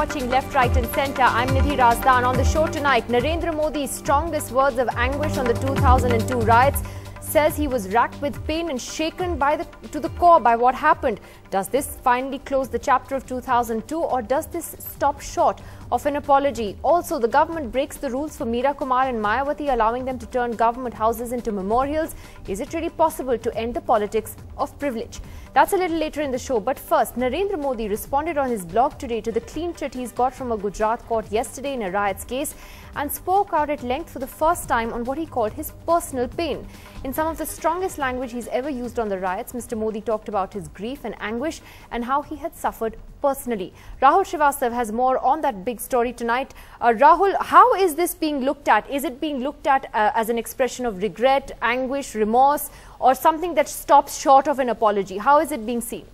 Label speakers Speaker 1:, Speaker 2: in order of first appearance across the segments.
Speaker 1: watching Left, Right and Centre. I'm Nidhi Razdan. On the show tonight, Narendra Modi's strongest words of anguish on the 2002 riots, says he was racked with pain and shaken to the core by what happened. Does this finally close the chapter of 2002, or does this stop short of an apology? Also, the government breaks the rules for Meera Kumar and Mayawati, allowing them to turn government houses into memorials. Is it really possible to end the politics of privilege? That's a little later in the show. But first, Narendra Modi responded on his blog today to the clean chit he's got from a Gujarat court yesterday in a riots case, and spoke out at length for the first time on what he called his personal pain. In some of the strongest language he's ever used on the riots, Mr. Modi talked about his grief and anguish and how he had suffered personally. Rahul Srivastav has more on that big story tonight. Rahul, how is this being looked at? Is it being looked at as an expression of regret, anguish, remorse, or something that stops short of an apology? How is it being seen?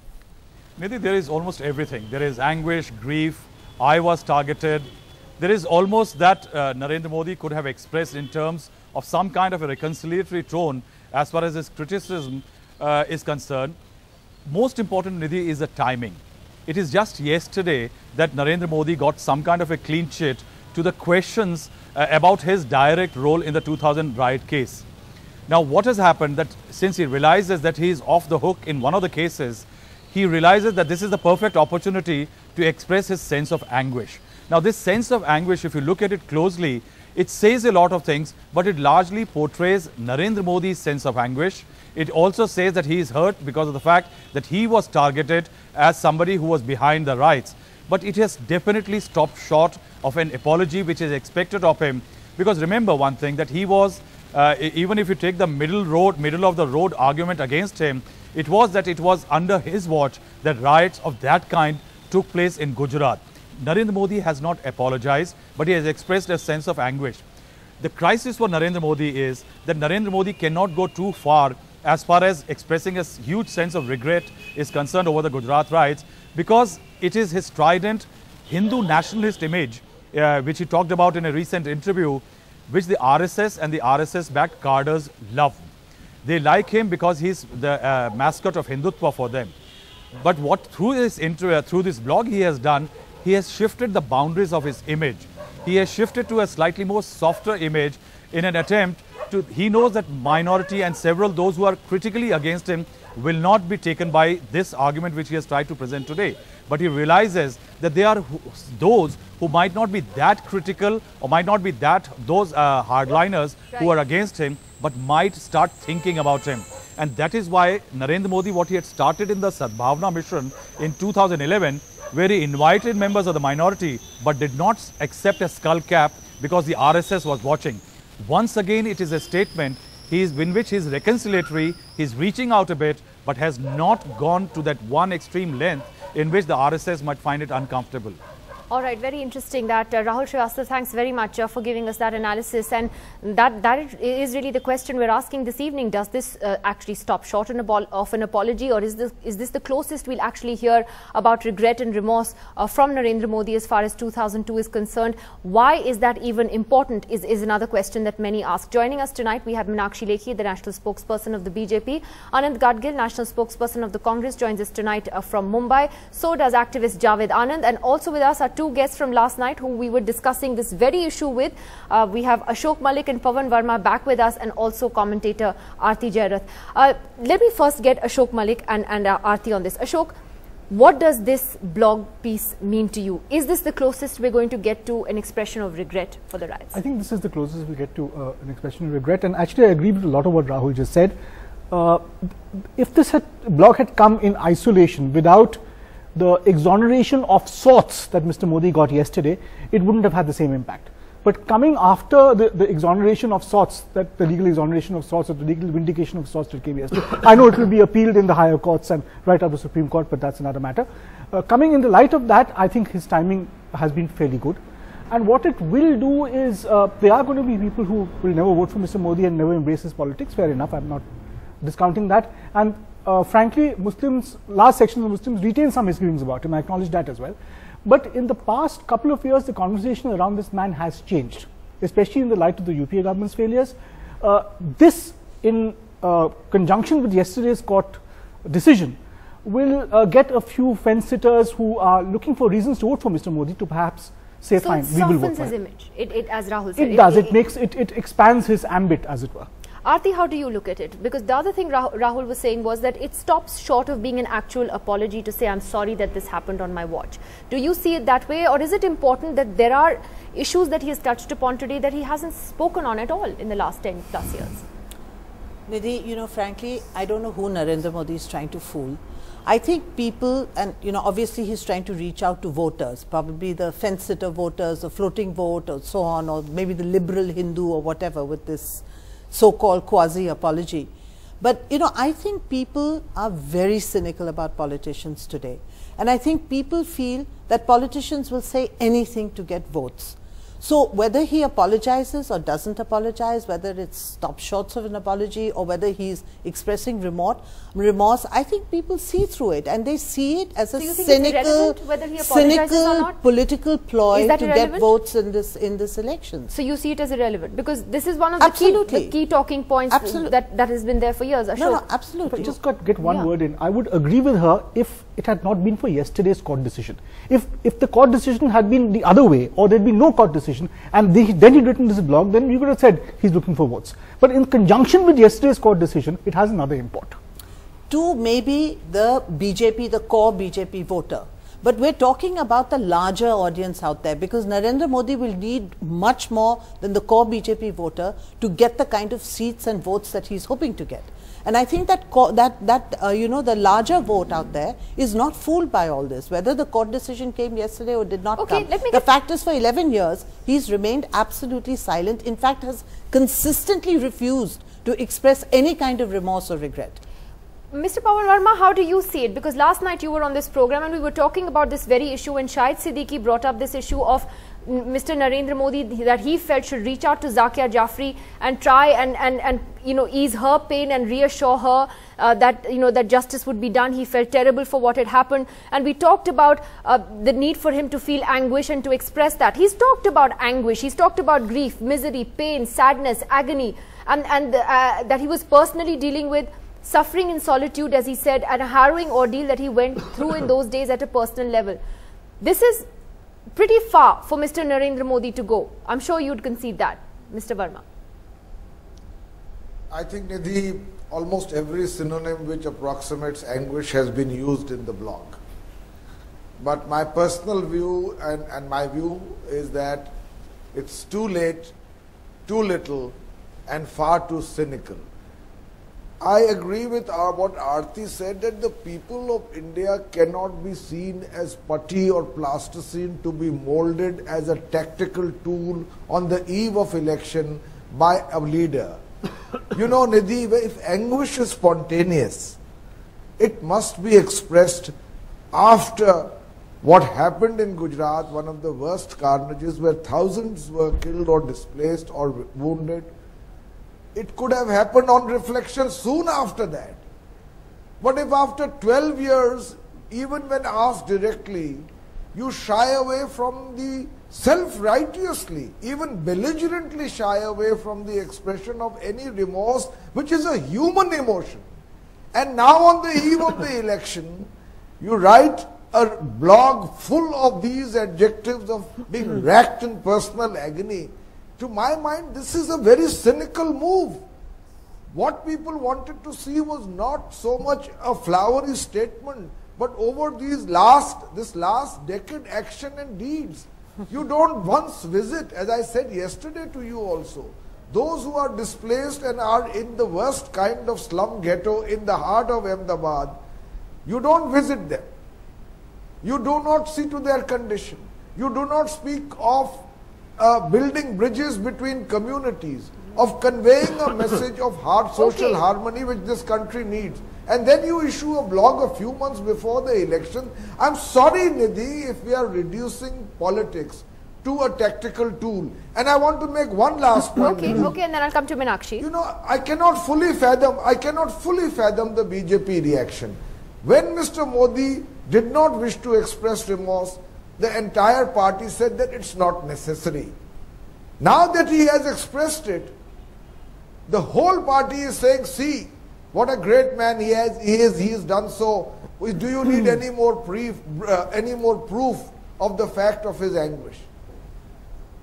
Speaker 2: Nidhi, there is almost everything. There is anguish, grief, I was targeted. There is almost that Narendra Modi could have expressed in terms of some kind of a reconciliatory tone as far as his criticism is concerned. Most important, Nidhi, is the timing. It is just yesterday that Narendra Modi got some kind of a clean chit to the questions about his direct role in the 2000 riot case. Now, what has happened that since he realizes that he is off the hook in one of the cases, he realizes that this is the perfect opportunity to express his sense of anguish. Now, this sense of anguish, if you look at it closely, it says a lot of things, but it largely portrays Narendra Modi's sense of anguish. It also says that he is hurt because of the fact that he was targeted as somebody who was behind the riots. But it has definitely stopped short of an apology which is expected of him. Because remember one thing, that he was, even if you take the middle of the road argument against him, it was that it was under his watch that riots of that kind took place in Gujarat. Narendra Modi has not apologized, but he has expressed a sense of anguish. The crisis for Narendra Modi is that Narendra Modi cannot go too far as expressing a huge sense of regret is concerned over the Gujarat riots, because it is his strident Hindu nationalist image, which he talked about in a recent interview, which the RSS and the RSS-backed cadres love. They like him because he's the mascot of Hindutva for them. But what through this blog he has done, he has shifted the boundaries of his image. He has shifted to a slightly more softer image in an attempt to, he knows that minority and several those who are critically against him will not be taken by this argument which he has tried to present today. But he realizes that there are those who might not be that critical or might not be those hardliners who are against him, but might start thinking about him. And that is why Narendra Modi, what he had started in the Sadbhavna mission in 2011, where he invited members of the minority but did not accept a skull cap because the RSS was watching. Once again, it is a statement in which he is reconciliatory, he is reaching out a bit, but has not gone to that one extreme length in which the RSS might find it uncomfortable.
Speaker 1: All right, very interesting that. Rahul Srivastav, thanks very much for giving us that analysis. And that is really the question we're asking this evening. Does this actually stop short of an apology, or is this the closest we'll actually hear about regret and remorse from Narendra Modi as far as 2002 is concerned? Why is that even important is another question that many ask. Joining us tonight, we have Meenakshi Lekhi, the national spokesperson of the BJP. Anand Gadgil, national spokesperson of the Congress, joins us tonight from Mumbai. So does activist Javed Anand. And also with us are two guests from last night who we were discussing this very issue with. We have Ashok Malik and Pawan Verma back with us, and also commentator Aarti Jairath. Let me first get Ashok Malik and Aarti on this. Ashok, what does this blog piece mean to you? Is this the closest we're going to get to an expression of regret for the riots?
Speaker 3: I think this is the closest we get to an expression of regret, and actually I agree with a lot of what Rahul just said. If this blog had come in isolation without the exoneration of sorts that Mr. Modi got yesterday, it wouldn't have had the same impact. But coming after the exoneration of sorts, the legal exoneration of sorts, or the legal vindication of sorts that came yesterday, I know it will be appealed in the higher courts and right up the Supreme Court, but that's another matter. Coming in the light of that, I think his timing has been fairly good. And what it will do is, there are going to be people who will never vote for Mr. Modi and never embrace his politics. Fair enough, I'm not discounting that. And frankly, large sections of Muslims retain some misgivings about him. I acknowledge that as well. But in the past couple of years, the conversation around this man has changed, especially in the light of the UPA government's failures. This, in conjunction with yesterday's court decision, will get a few fence-sitters who are looking for reasons to vote for Mr. Modi to perhaps say,
Speaker 1: so
Speaker 3: fine, we will vote for
Speaker 1: his
Speaker 3: him.
Speaker 1: image. As Rahul said.
Speaker 3: It does. It expands his ambit, as it were.
Speaker 1: Aarti, how do you look at it? Because the other thing Rahul was saying was that it stops short of being an actual apology to say, I'm sorry that this happened on my watch. Do you see it that way, or is it important that there are issues that he has touched upon today that he hasn't spoken on at all in the last 10 plus years?
Speaker 4: Nidhi, you know, frankly, I don't know who Narendra Modi is trying to fool. I think people, and you know, obviously he's trying to reach out to voters, probably the fence-sitter voters, the floating vote or so on, or maybe the liberal Hindu or whatever with this so-called quasi-apology. But, you know, I think people are very cynical about politicians today. And I think people feel that politicians will say anything to get votes. So whether he apologizes or doesn't apologize, whether it stops short of an apology or whether he's expressing remorse, I think people see through it, and they see it as a cynical political ploy to get votes in this election.
Speaker 1: So you see it as irrelevant because this is one of the key talking points that has been there for years. Ashok.
Speaker 4: No, absolutely.
Speaker 3: But just get one word in. I would agree with her if it had not been for yesterday's court decision. If the court decision had been the other way, or there'd been no court decision, and then he'd written this blog, then you could have said he's looking for votes. But in conjunction with yesterday's court decision, it has another import.
Speaker 4: To maybe the BJP, the core BJP voter. But we're talking about the larger audience out there, because Narendra Modi will need much more than the core BJP voter to get the kind of seats and votes that he's hoping to get. And I think that you know, the larger vote out there is not fooled by all this. Whether the court decision came yesterday or did not come, the fact is for 11 years he's remained absolutely silent. In fact, has consistently refused to express any kind of remorse or regret.
Speaker 1: Mr. Pawan Verma, how do you see it? Because last night you were on this program and we were talking about this very issue, and Shahid Siddiqui brought up this issue of Mr. Narendra Modi, that he felt should reach out to Zakia Jafri and try and you know, ease her pain and reassure her that, you know, that justice would be done. He felt terrible for what had happened, and we talked about the need for him to feel anguish and to express that. He's talked about anguish, he's talked about grief, misery, pain, sadness, agony, and that he was personally dealing with suffering in solitude, as he said, and a harrowing ordeal that he went through in those days at a personal level. This is pretty far for Mr. Narendra Modi to go. I'm sure you'd concede that, Mr. Verma.
Speaker 5: I think, Nidhi, almost every synonym which approximates anguish has been used in the blog. But my personal view and my view is that it's too late, too little, and far too cynical. I agree with what Aarti said, that the people of India cannot be seen as putty or plasticine to be molded as a tactical tool on the eve of election by a leader. You know, Nidhi, if anguish is spontaneous, it must be expressed after what happened in Gujarat, one of the worst carnages where thousands were killed or displaced or wounded. It could have happened on reflection soon after that. But if after 12 years, even when asked directly, you shy away from the self-righteously, even belligerently shy away from the expression of any remorse, which is a human emotion. And now on the eve of the election, you write a blog full of these adjectives of being racked in personal agony. To my mind, this is a very cynical move. What people wanted to see was not so much a flowery statement, but over this last decade, action and deeds. You don't once visit, as I said yesterday to you also, those who are displaced and are in the worst kind of slum ghetto in the heart of Ahmedabad. You don't visit them. You do not see to their condition. You do not speak of building bridges between communities, of conveying a message of social harmony which this country needs. And then you issue a blog a few months before the election. I'm sorry, Nidhi, if we are reducing politics to a tactical tool. And I want to make one last point.
Speaker 1: Okay, and then I'll come to Meenakshi.
Speaker 5: You know, I cannot fully fathom the BJP reaction. When Mr. Modi did not wish to express remorse, the entire party said that it's not necessary. Now that he has expressed it, the whole party is saying, see, what a great man he has done so. Do you need any more proof of the fact of his anguish?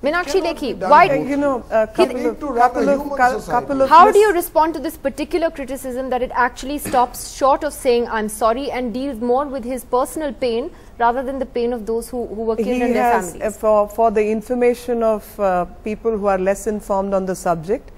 Speaker 1: Meenakshi Lekhi,
Speaker 5: done
Speaker 1: why?
Speaker 5: both.
Speaker 6: You know, a couple of
Speaker 1: How do you respond to this particular criticism that it actually stops short of saying I'm sorry and deals more with his personal pain rather than the pain of those who were killed and their families?
Speaker 6: For the information of people who are less informed on the subject,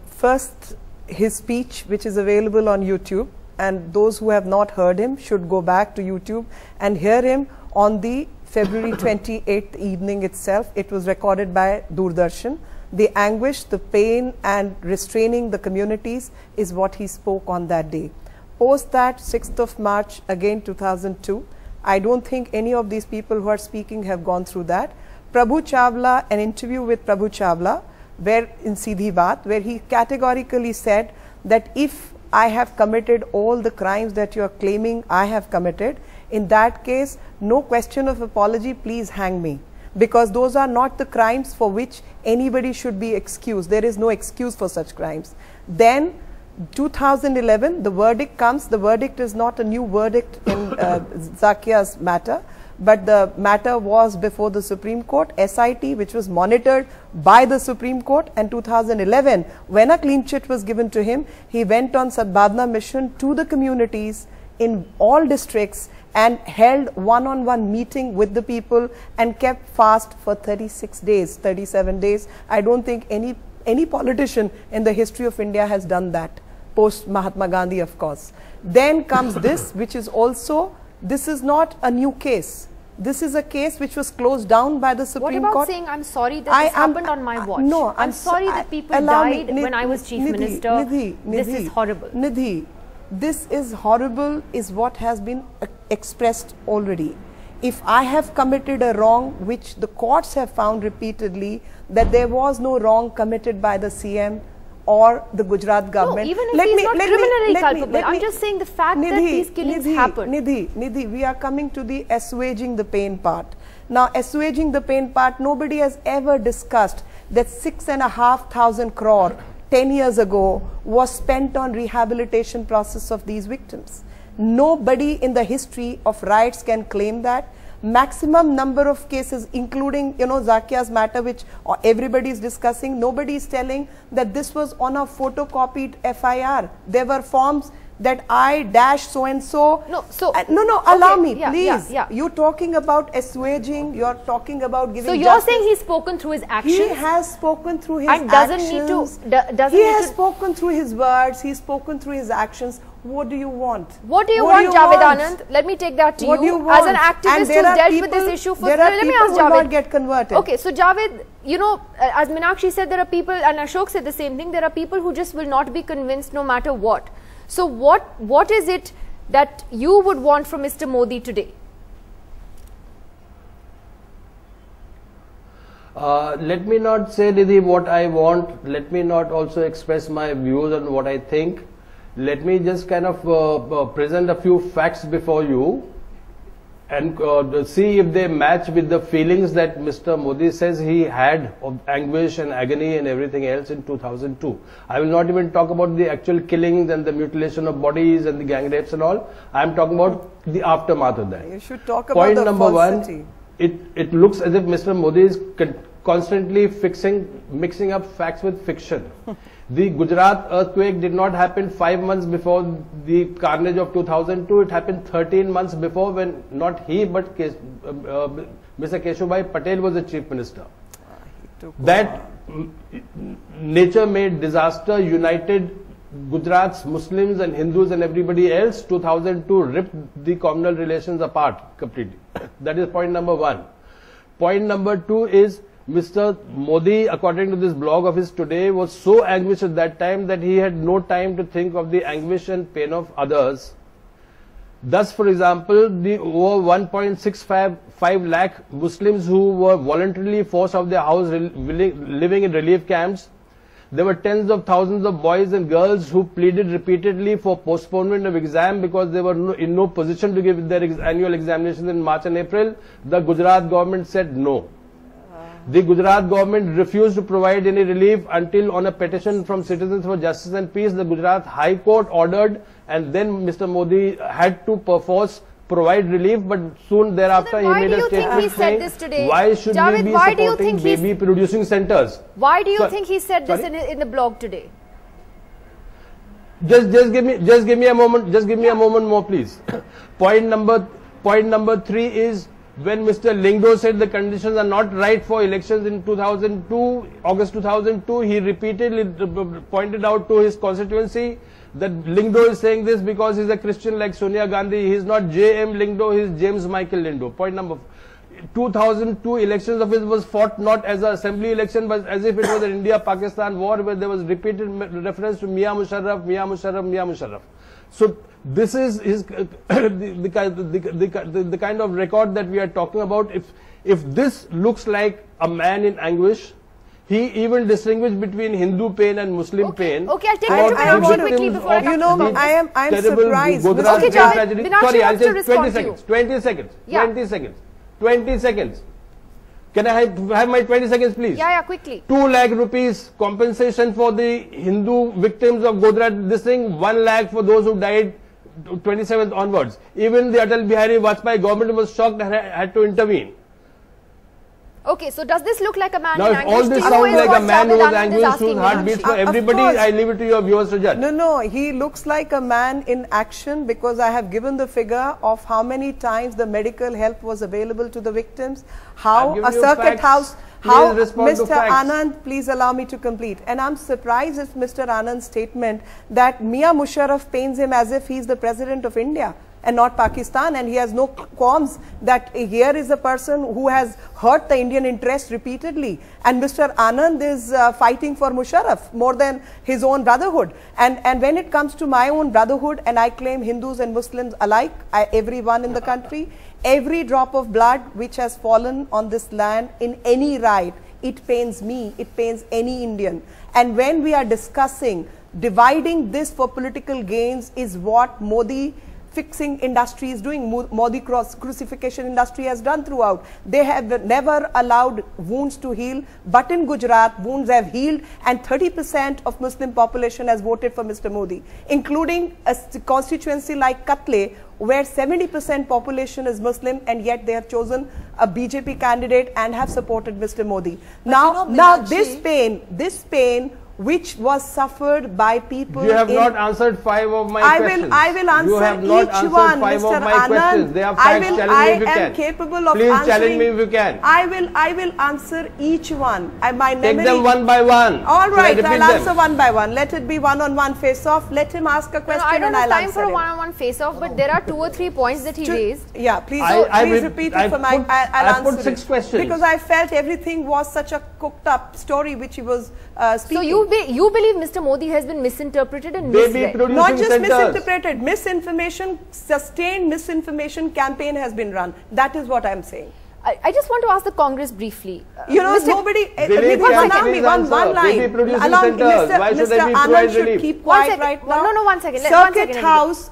Speaker 6: first his speech, which is available on YouTube, and those who have not heard him should go back to YouTube and hear him on the February 28th evening itself. It was recorded by Doordarshan. The anguish, the pain and restraining the communities is what he spoke on that day. Post that 6th of March, again 2002, I don't think any of these people who are speaking have gone through that. Prabhu Chawla, an interview with Prabhu Chawla, where in Seedhi Baat, where he categorically said that if I have committed all the crimes that you are claiming I have committed, in that case, no question of apology, please hang me. Because those are not the crimes for which anybody should be excused. There is no excuse for such crimes. Then 2011, the verdict comes. The verdict is not a new verdict in Zakia's matter, but the matter was before the Supreme Court, SIT, which was monitored by the Supreme Court. And 2011, when a clean chit was given to him, he went on Sadbhadna mission to the communities in all districts and held one-on-one meeting with the people and kept fast for 36 days, 37 days. I don't think any politician in the history of India has done that, post Mahatma Gandhi, of course. Then comes this, which is also, this is not a new case. This is a case which was closed down by the Supreme Court.
Speaker 1: What about saying I'm sorry that this happened on my watch?
Speaker 6: No,
Speaker 1: I'm sorry that people died when I was Chief Minister. This is horrible.
Speaker 6: Nidhi, this is horrible is what has been expressed already. If I have committed a wrong, which the courts have found repeatedly, that there was no wrong committed by the CM or the Gujarat government.
Speaker 1: No, even if he's not criminally culpable, I'm just saying the fact that these killings happened.
Speaker 6: Nidhi, we are coming to the assuaging the pain part. Now, assuaging the pain part, nobody has ever discussed that 6,500 crore 10 years ago was spent on rehabilitation process of these victims. Nobody in the history of riots can claim that. Maximum number of cases, including, you know, Zakia's matter, which everybody is discussing, nobody is telling that this was on a photocopied FIR. There were forms that I dash so and so. No, allow me, please. You're talking about assuaging, you're talking about giving justice.
Speaker 1: So you're saying he's spoken through his actions?
Speaker 6: He has spoken through his
Speaker 1: and
Speaker 6: actions. He has spoken through his words, he's spoken through his actions. What do you want?
Speaker 1: What do you want, Javed Anand? Let me take that to you. As an activist who's dealt with this issue for...
Speaker 6: Let me ask Javed. Will not get converted.
Speaker 1: Okay, so Javed, you know, as Meenakshi said, there are people, and Ashok said the same thing, there are people who just will not be convinced no matter what. So what is it that you would want from Mr. Modi today?
Speaker 7: Let me not say, Nidhi, what I want. Let me not also express my views on what I think. Let me just kind of present a few facts before you and see if they match with the feelings that Mr. Modi says he had of anguish and agony and everything else in 2002. I will not even talk about the actual killings and the mutilation of bodies and the gang rapes and all. I am talking about the aftermath of that.
Speaker 6: You should talk
Speaker 7: Point
Speaker 6: about the
Speaker 7: number
Speaker 6: falsity.
Speaker 7: one, it looks as if Mr. Modi is constantly mixing up facts with fiction. The Gujarat earthquake did not happen 5 months before the carnage of 2002. It happened 13 months before, when not he but Mr. Keshubhai Patel was the Chief Minister. That nature-made disaster united Gujarat's Muslims and Hindus and everybody else. 2002 ripped the communal relations apart completely. That is point number one. Point number two is Mr. Modi, according to this blog of his today, was so anguished at that time that he had no time to think of the anguish and pain of others. Thus, for example, the over 1.65 lakh Muslims who were voluntarily forced out of their house living in relief camps. There were tens of thousands of boys and girls who pleaded repeatedly for postponement of exam because they were in no position to give their annual examinations in March and April. The Gujarat government said no. The Gujarat government refused to provide any relief until on a petition from Citizens for Justice and Peace, the Gujarat High Court ordered, and then Mr. Modi had to perforce provide relief, but soon thereafter he made a statement saying, why should we be supporting baby producing centers?
Speaker 1: Why do you think he said this in the blog today?
Speaker 7: Just give me a moment more, please. Point number 3 is when Mr. Lingdo said the conditions are not right for elections in August 2002, he repeatedly pointed out to his constituency that Lingdo is saying this because he's a Christian like Sonia Gandhi. He's not J.M. Lingdo, he's James Michael Lingdo. Point number 2002 elections of his was fought not as an assembly election, but as if it was an India-Pakistan war where there was repeated reference to Mia Musharraf, Mia Musharraf, Mia Musharraf. So this is his, the kind of record that we are talking about. If this looks like a man in anguish, he even distinguished between Hindu pain and Muslim pain.
Speaker 1: Okay, I'll take that quickly before I come to
Speaker 6: I'm surprised.
Speaker 1: Okay, Javed,
Speaker 7: sorry, I'll take
Speaker 1: 20 seconds.
Speaker 7: 20 seconds. Yeah. 20 seconds. 20 seconds. Can I have my 20 seconds, please?
Speaker 1: Yeah, quickly.
Speaker 7: 2 lakh rupees compensation for the Hindu victims of Godhra. This thing, 1 lakh for those who died 27th onwards. Even the Atal Bihari Vajpayee government was shocked and had to intervene.
Speaker 1: Okay, so does this look like a man
Speaker 7: now,
Speaker 1: in
Speaker 7: if all this sounds like a man who was anguished, whose heart beats for everybody, I leave it to your viewers to judge.
Speaker 6: No, he looks like a man in action because I have given the figure of how many times the medical help was available to the victims, how a circuit house, how Mr. Anand, please allow me to complete. And I'm surprised at Mr. Anand's statement that Mia Musharraf paints him as if he's the president of India and not Pakistan, and he has no qualms that here is a person who has hurt the Indian interest repeatedly, and Mr. Anand is fighting for Musharraf more than his own brotherhood. And when it comes to my own brotherhood, and I claim Hindus and Muslims alike, everyone in the country, every drop of blood which has fallen on this land in any riot, it pains me, it pains any Indian. And when we are discussing dividing this for political gains is what Modi fixing industry is doing, Modi crucifixion industry has done throughout. They have never allowed wounds to heal, but in Gujarat, wounds have healed, and 30% of Muslim population has voted for Mr. Modi, including a constituency like Katle, where 70% population is Muslim, and yet they have chosen a BJP candidate and have supported Mr. Modi. Now this pain which was suffered by people.
Speaker 7: You have not answered 5 of my questions.
Speaker 6: I will answer
Speaker 7: you have not
Speaker 6: each one,
Speaker 7: 5
Speaker 6: Mr.
Speaker 7: of my
Speaker 6: Anand.
Speaker 7: questions. They are facts. Challenge me if you can.
Speaker 6: I am capable of
Speaker 7: Please
Speaker 6: answering.
Speaker 7: challenge me if you can.
Speaker 6: I will answer each one. My
Speaker 7: Take them one by one.
Speaker 6: All right, I'll answer one by one. Let it be one-on-one face-off. Let him ask a question and I'll answer it.
Speaker 1: I don't have time for a one-on-one face-off, but there are 2 or 3 points that he raised.
Speaker 6: Yeah, please repeat it for my. I'll answer
Speaker 7: put 6 questions.
Speaker 6: Because I felt everything was such a cooked-up story which he was speaking.
Speaker 1: So you believe Mr. Modi has been misinterpreted and misread?
Speaker 6: Not just misinterpreted, misinformation, sustained misinformation campaign has been run. That is what I am saying.
Speaker 1: I just want to ask the Congress briefly.
Speaker 6: Nobody. One line. Mr. Anand should keep quiet right now.
Speaker 1: No, 1 second.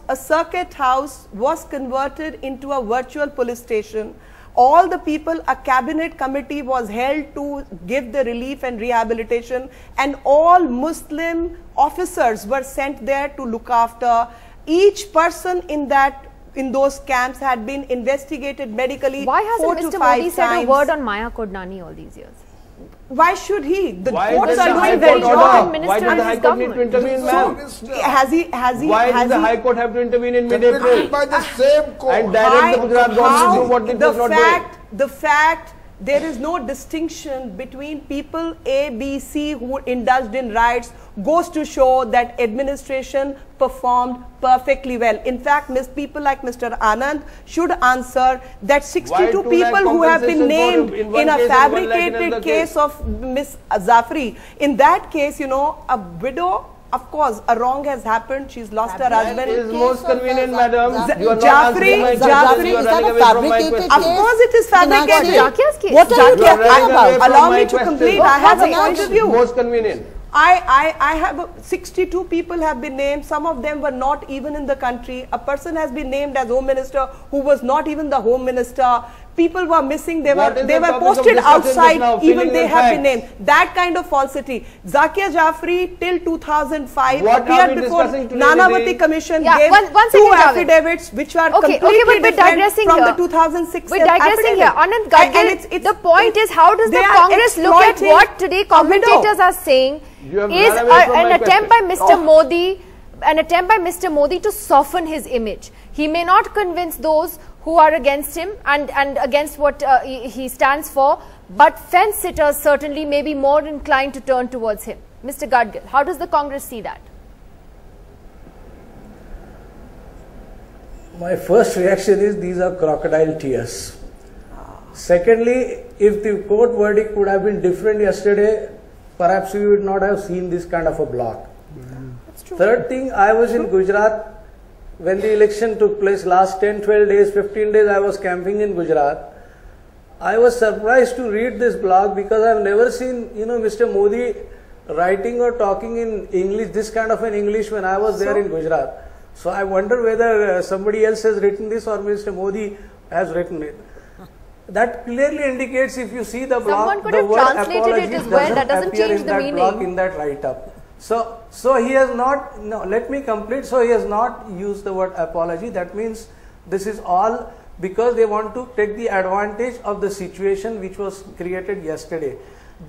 Speaker 6: A circuit house was converted into a virtual police station. All the people, a cabinet committee was held to give the relief and rehabilitation, and all Muslim officers were sent there to look after. Each person in those camps had been investigated medically.
Speaker 1: Why hasn't Mr. Modi said a word on Maya Kodnani all these years?
Speaker 6: Why should he? The
Speaker 1: courts are doing very well.
Speaker 7: Why does the High Court need to intervene, ma'am?
Speaker 6: Why
Speaker 7: does the High Court have to intervene in mid-April?
Speaker 5: By the same court.
Speaker 7: And direct the Gujarat government to do what it was not doing.
Speaker 6: The fact there is no distinction between people A, B, C who indulged in riots goes to show that administration performed perfectly well. In fact, people like Mr. Anand should answer that 62 people who have been named in a fabricated case of Ms. Zafri. In that case, a widow, of course, a wrong has happened. She's lost her husband.
Speaker 7: It is most convenient, madam. You are not
Speaker 6: Jafri,
Speaker 7: answering my question. You are running away from my question.
Speaker 6: Of course, it is fabricated.
Speaker 1: What
Speaker 6: are you talking about? Allow me to complete. I have a point of view.
Speaker 7: Most convenient.
Speaker 6: I have 62 people have been named. Some of them were not even in the country. A person has been named as Home Minister who was not even the Home Minister. people were missing, they
Speaker 7: What
Speaker 6: were
Speaker 7: is the topic of
Speaker 6: posted
Speaker 7: discussion just
Speaker 6: outside,
Speaker 7: now?
Speaker 6: even
Speaker 7: Feeling
Speaker 6: they
Speaker 7: and
Speaker 6: have been
Speaker 7: facts.
Speaker 6: named. That kind of falsity. Zakia Jafri till 2005
Speaker 7: What are
Speaker 6: appeared
Speaker 7: we
Speaker 6: before
Speaker 7: discussing today,
Speaker 6: Nanavati
Speaker 7: Nidhi?
Speaker 6: Commission,
Speaker 1: Yeah,
Speaker 6: gave
Speaker 1: one
Speaker 6: two
Speaker 1: second, Javed.
Speaker 6: affidavits which are
Speaker 1: Okay,
Speaker 6: completely
Speaker 1: but we're
Speaker 6: different
Speaker 1: digressing
Speaker 6: from
Speaker 1: here.
Speaker 6: the 2006
Speaker 1: We're digressing here.
Speaker 6: affidavit.
Speaker 1: Anand Gadgil, the point is, how does the
Speaker 6: they are
Speaker 1: Congress look at
Speaker 6: exploiting
Speaker 1: what today commentators
Speaker 6: a
Speaker 1: are saying
Speaker 7: You have
Speaker 1: is
Speaker 7: run away from
Speaker 1: an
Speaker 7: my
Speaker 1: attempt by
Speaker 7: question.
Speaker 1: Mr. Modi, an attempt by Mr. Modi to soften his image. He may not convince those who are against him and against what he stands for, but fence sitters certainly may be more inclined to turn towards him. Mr. Gadgil, how does the Congress see that?
Speaker 8: My first reaction is these are crocodile tears. Secondly, if the court verdict would have been different yesterday, perhaps we would not have seen this kind of a block.
Speaker 6: That's true.
Speaker 8: Third thing, I was in Gujarat when the election took place. Last 10, 12 days, 15 days I was camping in Gujarat. I was surprised to read this blog because I have never seen, Mr. Modi writing or talking in English, this kind of an English when I was there in Gujarat. So I wonder whether somebody else has written this or Mr. Modi has written it. That clearly indicates, if you see the blog,
Speaker 1: Someone could
Speaker 8: the
Speaker 1: have
Speaker 8: word
Speaker 1: translated
Speaker 8: apology
Speaker 1: it as well. That doesn't
Speaker 8: appear
Speaker 1: change
Speaker 8: in
Speaker 1: the
Speaker 8: that blog,
Speaker 1: meaning.
Speaker 8: in that write-up. So he has not, no, let me complete. So he has not used the word apology. That means this is all because they want to take the advantage of the situation which was created yesterday.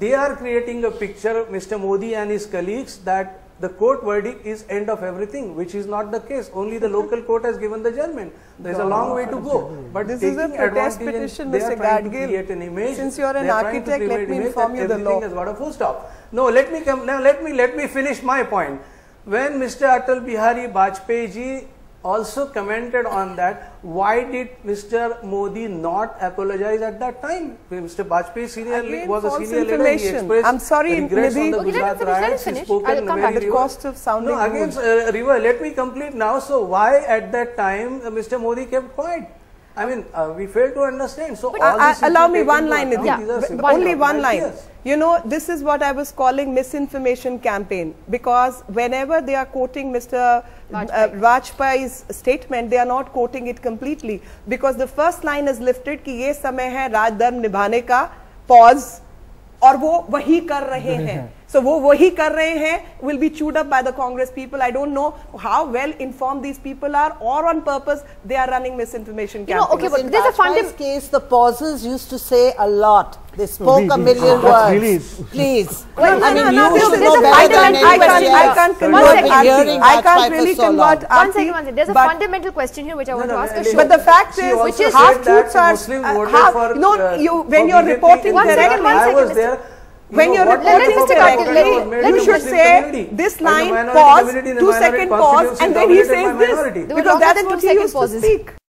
Speaker 8: They are creating a picture, Mr. Modi and his colleagues, that the court verdict is end of everything, which is not the case. Only the local court has given the judgment. There is a long way to go. But
Speaker 6: This is a
Speaker 8: taking
Speaker 6: protest
Speaker 8: advantage,
Speaker 6: petition,
Speaker 8: they are
Speaker 6: Mr.
Speaker 8: trying to
Speaker 6: Gadgil.
Speaker 8: create an image.
Speaker 6: Since you are an
Speaker 8: They are trying to
Speaker 6: architect, let
Speaker 8: create
Speaker 6: me
Speaker 8: an image
Speaker 6: inform
Speaker 8: that
Speaker 6: you the
Speaker 8: everything
Speaker 6: law.
Speaker 8: has got a full stop. No, let me finish my point. When Mr. Atal Bihari Vajpayee ji also commented on that, why did Mr. Modi not apologize at that time? Mr. Vajpayee
Speaker 6: Again,
Speaker 8: was a
Speaker 6: false
Speaker 8: senior leader. He
Speaker 6: information.
Speaker 8: expressed
Speaker 6: I'm sorry,
Speaker 8: regrets on
Speaker 6: Nidhi.
Speaker 8: the
Speaker 1: Okay, let him
Speaker 8: Gujarat
Speaker 1: finish, let him
Speaker 8: riots. He
Speaker 1: finish.
Speaker 8: spoken
Speaker 1: I'll come
Speaker 8: very
Speaker 1: back.
Speaker 6: At the cost of sounding
Speaker 8: No, again, Riva, let me complete now. So why at that time Mr. Modi kept quiet? I mean, we fail to understand. So all this
Speaker 6: allow
Speaker 8: is
Speaker 6: me
Speaker 8: taken
Speaker 6: one
Speaker 8: into
Speaker 6: line,
Speaker 8: account.
Speaker 6: Nidhi.
Speaker 8: These are simple
Speaker 6: Only one
Speaker 8: crocodile
Speaker 6: line.
Speaker 8: tears.
Speaker 6: You know, this is what I was calling misinformation campaign, because whenever they are quoting Mr. Vajpayee's statement, they are not quoting it completely, because the first line is lifted कि ये समय है राजधर्म निभाने का, pause, और वो वही कर रहे हैं. So वो वही कर रहे हैं will be chewed up by the Congress people. I don't know how well informed these people are, or on purpose they are running misinformation campaigns.
Speaker 1: okay, but
Speaker 4: In
Speaker 1: there's a
Speaker 4: Vajpayee's case, the pauses used to say a lot. They spoke a million
Speaker 3: that's
Speaker 4: words.
Speaker 3: really-
Speaker 4: Please.
Speaker 1: Well,
Speaker 4: I mean,
Speaker 1: no,
Speaker 4: you should
Speaker 1: there's
Speaker 4: know
Speaker 1: a
Speaker 4: better than
Speaker 1: fundamental
Speaker 4: anybody
Speaker 1: question
Speaker 4: else.
Speaker 1: here.
Speaker 6: I can't
Speaker 1: One
Speaker 6: convert
Speaker 1: second.
Speaker 6: Aarti.
Speaker 4: Hearing
Speaker 6: I can't
Speaker 4: Vajpayee
Speaker 6: really
Speaker 4: for so
Speaker 6: convert
Speaker 4: long.
Speaker 6: Aarti.
Speaker 1: There's a
Speaker 6: but-
Speaker 1: fundamental question here which I want to ask.
Speaker 8: She
Speaker 6: But the fact
Speaker 8: she
Speaker 6: is,
Speaker 8: also
Speaker 6: which is
Speaker 8: said
Speaker 6: half
Speaker 8: that
Speaker 6: truths are
Speaker 8: Muslims voted
Speaker 6: half.
Speaker 8: for,
Speaker 6: No, you when
Speaker 8: for
Speaker 6: you're
Speaker 8: BJP
Speaker 6: reporting
Speaker 8: in
Speaker 1: One second,
Speaker 8: Gujarat.
Speaker 1: one
Speaker 8: I
Speaker 1: second,
Speaker 8: was
Speaker 1: Mr.
Speaker 8: there.
Speaker 6: When you're
Speaker 8: what
Speaker 6: reporting
Speaker 8: kind of
Speaker 1: Mr.
Speaker 8: propaganda
Speaker 1: Gadgil,
Speaker 8: was made
Speaker 1: let
Speaker 8: in
Speaker 1: me
Speaker 8: the
Speaker 6: you should
Speaker 8: Muslim
Speaker 6: say
Speaker 8: community?
Speaker 6: this
Speaker 8: And the
Speaker 6: line
Speaker 8: minority
Speaker 6: pause,
Speaker 8: community in the
Speaker 6: 2
Speaker 8: minority
Speaker 6: second pause,
Speaker 8: constituency
Speaker 6: and then he
Speaker 8: dominated
Speaker 6: says
Speaker 8: by
Speaker 6: this,
Speaker 8: minority.
Speaker 1: There were
Speaker 6: because
Speaker 1: longer
Speaker 6: that's
Speaker 1: than
Speaker 6: what
Speaker 1: 2
Speaker 6: he
Speaker 1: second
Speaker 6: used to
Speaker 1: pauses.
Speaker 6: speak.